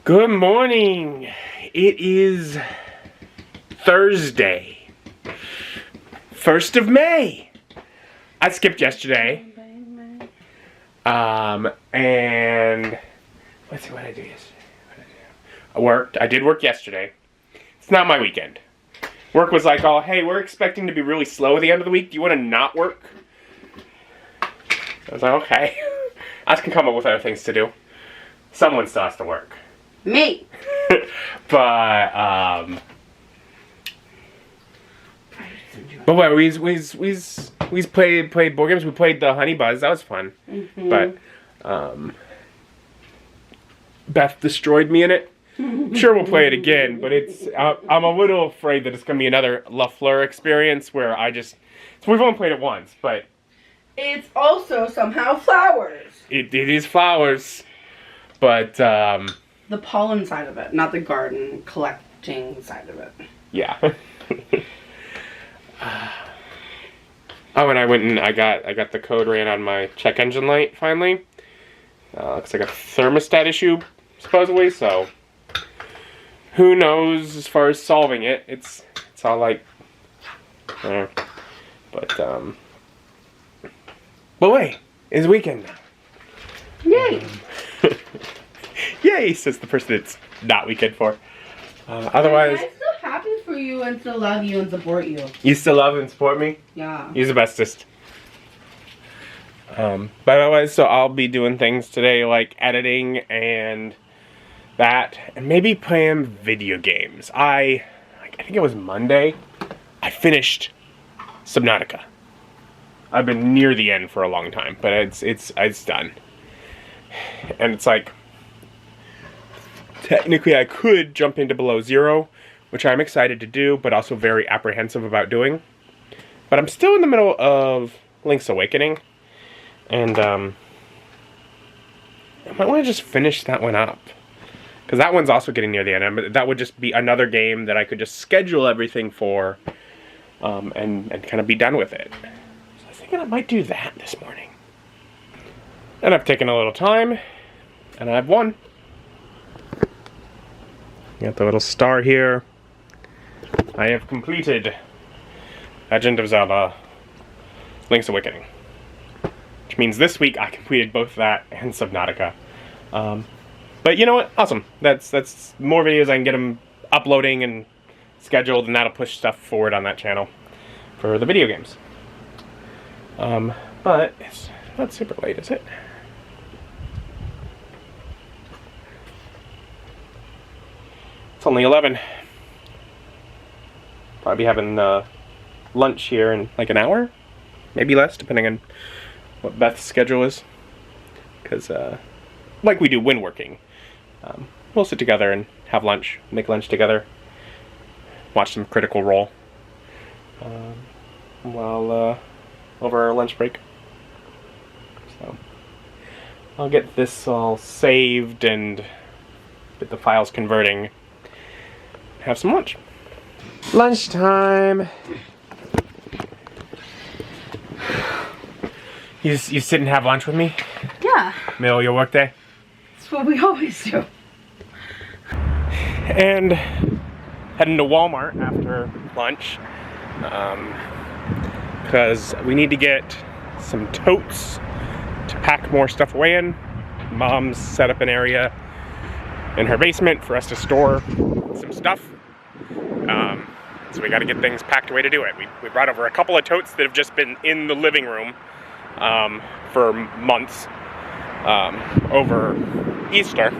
Good morning. It is Thursday, 1st of May. I skipped yesterday. And let's see what I did yesterday. I did work yesterday. It's not my weekend. Work was like, oh, hey, we're expecting to be really slow at the end of the week. Do you want to not work? I was like, okay. I can come up with other things to do. Someone still has to work. Me. But what, we played board games. We played the Honey Buzz. That was fun. Mm-hmm. But Beth destroyed me in it. I'm sure we'll play it again, but I'm a little afraid that it's gonna be another LaFleur experience where so we've only played it once, but it's also somehow flowers. It is flowers, but the pollen side of it, not the garden collecting side of it. Yeah. Oh, and I went and I got the code ran on my check engine light finally. Looks like a thermostat issue supposedly, so who knows as far as solving it. It's all like, but wait, it's weekend now. Yay! Yay, says the person it's not weekend for. Otherwise, I'm still happy for you and still love you and support you. You still love and support me? Yeah. You're the bestest. But otherwise, so I'll be doing things today like editing and that, and maybe playing video games. I think it was Monday, I finished Subnautica. I've been near the end for a long time, but it's done. And it's like, technically I could jump into Below Zero, which I'm excited to do, but also very apprehensive about doing. But I'm still in the middle of Link's Awakening, and I might want to just finish that one up. Because that one's also getting near the end. That would just be another game that I could just schedule everything for, and kind of be done with it. So I was thinking I might do that this morning. And I've taken a little time, and I've won. Got the little star here. I have completed Legend of Zelda Link's Awakening. Which means this week I completed both that and Subnautica. But you know what? Awesome. That's more videos. I can get them uploading and scheduled, and that'll push stuff forward on that channel for the video games. But it's not super late, is it? It's only 11. Probably having lunch here in like an hour, maybe less, depending on what Beth's schedule is. Because, like we do when working, we'll sit together and have lunch, make lunch together, watch some Critical Role while over our lunch break. So I'll get this all saved and get the files converting. Have some lunch. Lunchtime. You sit and have lunch with me? Yeah. Middle of your workday? That's what we always do. And heading to Walmart after lunch. Because we need to get some totes to pack more stuff away in. Mom's set up an area in her basement for us to store some stuff. So we got to get things packed away to do it. We brought over a couple of totes that have just been in the living room for months over Easter.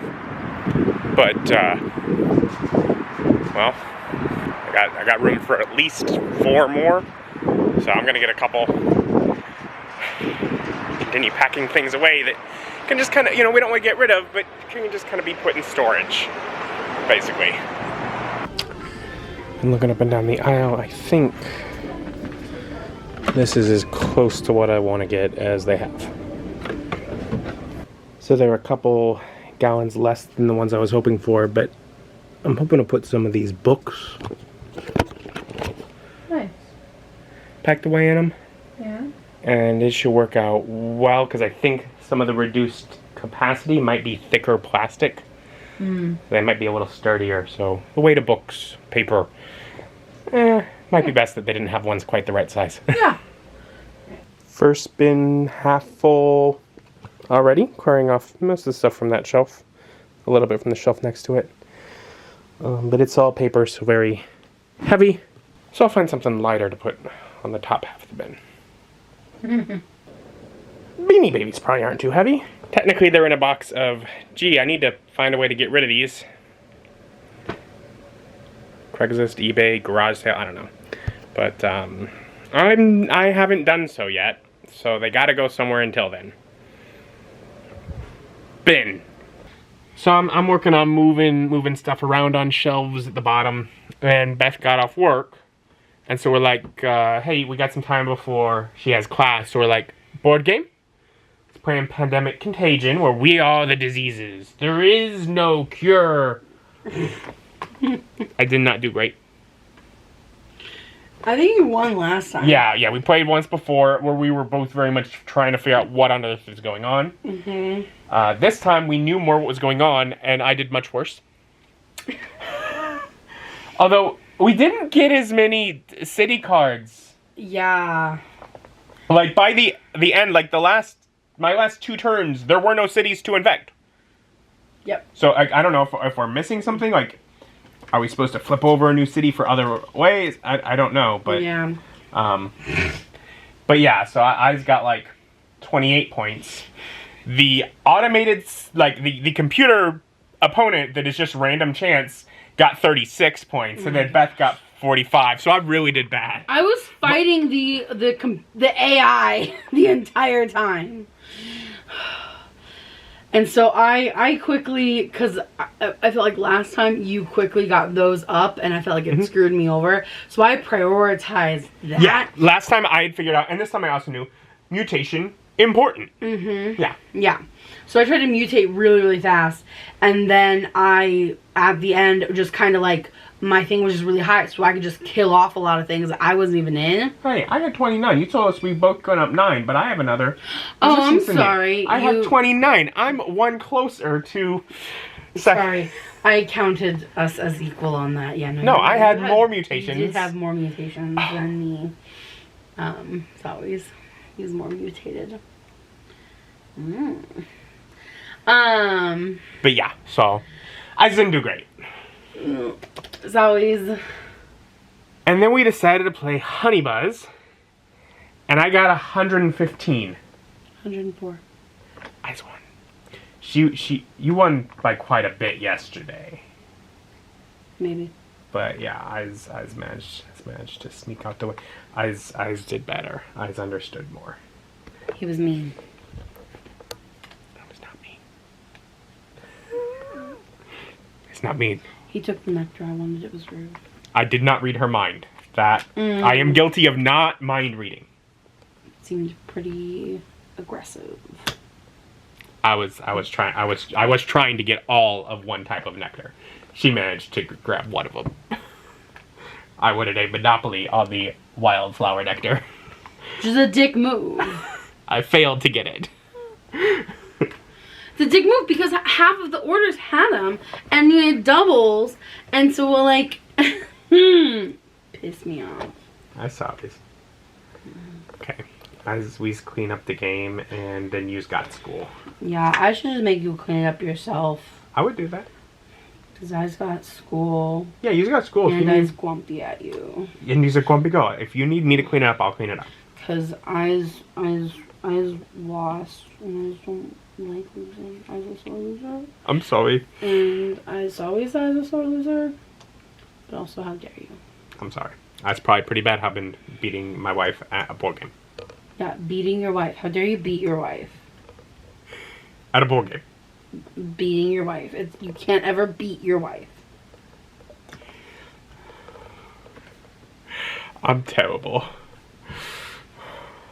But well, I got room for at least 4 more. So I'm gonna get a couple. Continue packing things away that can just kind of, we don't want to get rid of, but can just kind of be put in storage, basically. And looking up and down the aisle, I think this is as close to what I want to get as they have. So there are a couple gallons less than the ones I was hoping for, but I'm hoping to put some of these books Nice. packed away in them. Yeah. And it should work out well, because I think some of the reduced capacity might be thicker plastic They might be a little sturdier, so the weight of books, paper, might be best that they didn't have ones quite the right size. Yeah. First bin half full already, clearing off most of the stuff from that shelf. A little bit from the shelf next to it. But it's all paper, so very heavy. So I'll find something lighter to put on the top half of the bin. Beanie Babies probably aren't too heavy. Technically they're in a box of, gee, I need to find a way to get rid of these. Craigslist, eBay, garage sale, I don't know. But I haven't done so yet, so they gotta go somewhere until then. Bin. So I'm working on moving stuff around on shelves at the bottom, and Beth got off work, and so we're like, hey, we got some time before she has class, so we're like, board game? Let's play in Pandemic Contagion, where we are the diseases. There is no cure. I did not do great. I think you won last time. Yeah, we played once before where we were both very much trying to figure out what on earth is going on. This time we knew more what was going on, and I did much worse. Although, we didn't get as many city cards. Yeah. Like, by the end, like my last 2 turns, there were no cities to infect. Yep. So, I don't know if we're missing something, like, are we supposed to flip over a new city for other ways? I don't know, but... Yeah. But yeah, so I've got, like, 28 points. The automated, like, the computer opponent that is just random chance got 36 points, and then Beth got 45, so I really did bad. I was fighting the AI the entire time. And so I quickly, because I felt like last time you quickly got those up, and I felt like it screwed me over. So I prioritized that. Yeah, last time I had figured out, and this time I also knew, mutation, important. Yeah. Yeah. So I tried to mutate really, really fast. And then I, at the end, just kind of like, my thing was just really high, so I could just kill off a lot of things that I wasn't even in. Hey, I got 29. You told us we both gone up 9, but I have another. Oh, I'm sorry. I have 29. I'm 1 closer to... Sorry. I counted us as equal on that. Yeah. No, I had more mutations. You did have more mutations than me. It's always... He's more mutated. But yeah, so... I didn't do great. It's always... And then we decided to play Honey Buzz. And I got 115. 104. I won. You won by quite a bit yesterday. Maybe. But yeah, I managed to sneak out the way. I did better. I understood more. He was mean. That was not mean. It's not mean. He took the nectar I wanted. It was rude. I did not read her mind. That I am guilty of not mind reading. It seemed pretty aggressive. I was trying to get all of one type of nectar. She managed to grab one of them. I wanted a monopoly on the wildflower nectar. Which is a dick move. I failed to get it. The dick move because half of the orders had them, and you had doubles, and so we're like, piss me off. I saw this. Okay. As we clean up the game, and then you's got school. Yeah, I should just make you clean it up yourself. I would do that. Because I's got school. Yeah, you's got school. And I's grumpy at you. And you's a grumpy girl. If you need me to clean it up, I'll clean it up. Because I's lost, and I don't like losing. I's a sore loser. I'm sorry. And I's always a sore loser. But also, how dare you? I'm sorry. That's probably pretty bad. I've been beating my wife at a board game. Yeah, beating your wife. How dare you beat your wife? At a board game. Beating your wife. You can't ever beat your wife. I'm terrible.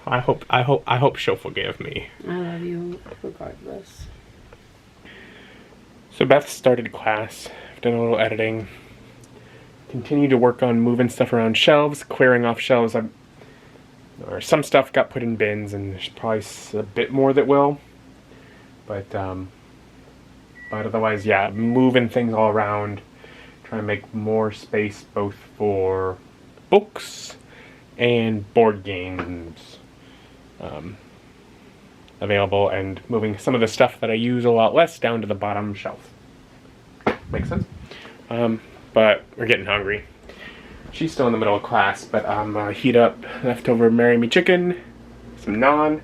I hope she'll forgive me. I love you regardless. So Beth started class. I've done a little editing. Continued to work on moving stuff around shelves, clearing off shelves. Or some stuff got put in bins, and there's probably a bit more that will. But But otherwise, yeah, moving things all around, trying to make more space both for books and board games available, and moving some of the stuff that I use a lot less down to the bottom shelf. Makes sense? But we're getting hungry. She's still in the middle of class, but I'm heat up leftover Marry Me chicken, some naan,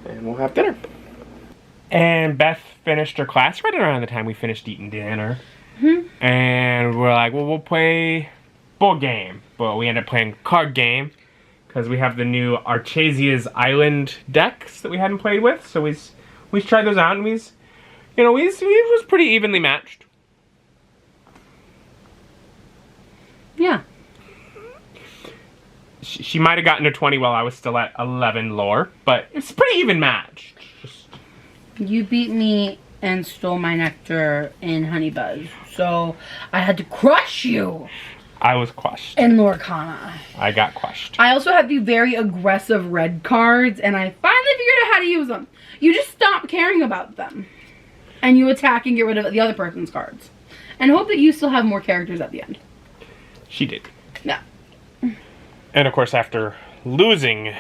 and we'll have dinner. And Beth finished her class right around the time we finished eating dinner. Mm-hmm. And we're like, well, we'll play board game. But we ended up playing card game because we have the new Archasia's Island decks that we hadn't played with. So we tried those out, and we was pretty evenly matched. Yeah. She might have gotten to 20 while I was still at 11 lore, but it's pretty even matched. You beat me and stole my nectar in Honey Buzz, so I had to crush you. I was crushed. In Lorcana. I got crushed. I also have the very aggressive red cards, and I finally figured out how to use them. You just stop caring about them. And you attack and get rid of the other person's cards. And hope that you still have more characters at the end. She did. Yeah. And of course, after losing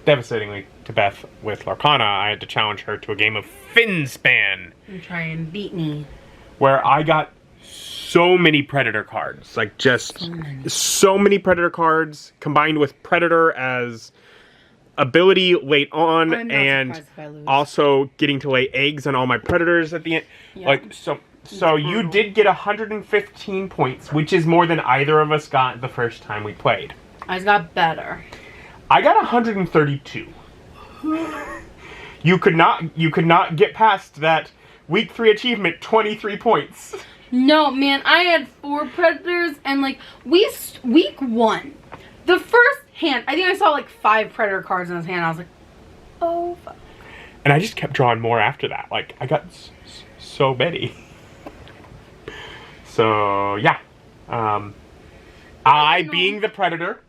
devastatingly to Beth with Lorcana, I had to challenge her to a game of Finspan. And try and beat me. Where I got so many Predator cards. Like, just so many Predator cards combined with Predator as ability late on, and also getting to lay eggs on all my Predators at the end. Yeah. Like, so you did get 115 points, which is more than either of us got the first time we played. I got better. I got 132. You could not get past that week 3 achievement, 23 points. No, man, I had 4 Predators, and like week 1, the first hand, I think I saw like 5 Predator cards in his hand. I was like, oh fuck. And I just kept drawing more after that. Like, I got so many. So yeah, I, being the Predator,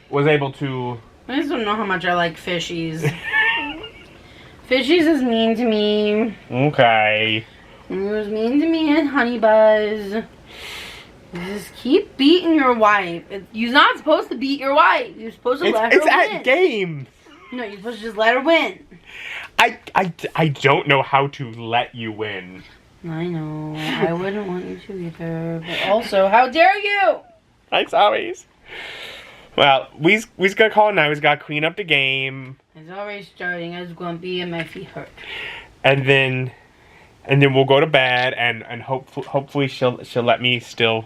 was able to... I just don't know how much I like fishies. Fishies is mean to me. Okay. It was mean to me in Honey Buzz. Just keep beating your wife. You're not supposed to beat your wife. You're supposed to let her win. It's at game. No, you're supposed to just let her win. I don't know how to let you win. I know. I wouldn't want you to either. But also, how dare you? Thanks, always. Well, we's gonna call it now. We's gotta clean up the game. It's already starting. I was gonna be and my feet hurt. And then we'll go to bed, and hopefully she'll let me still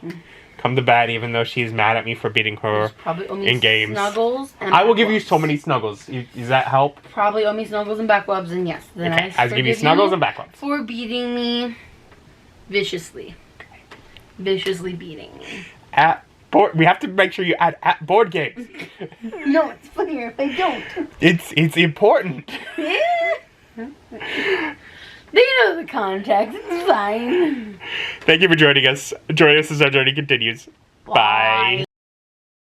come to bed, even though she's mad at me for beating her in games. Snuggles and I will give you so many snuggles. Does that help? Probably owe me snuggles and back rubs, and yes, then okay, I'll give you snuggles and back rubs. For beating me viciously. Viciously beating me. We have to make sure you add at board games. No, it's funnier if I don't. It's important. They know the context. It's fine. Thank you for joining us. Join us as our journey continues. Bye.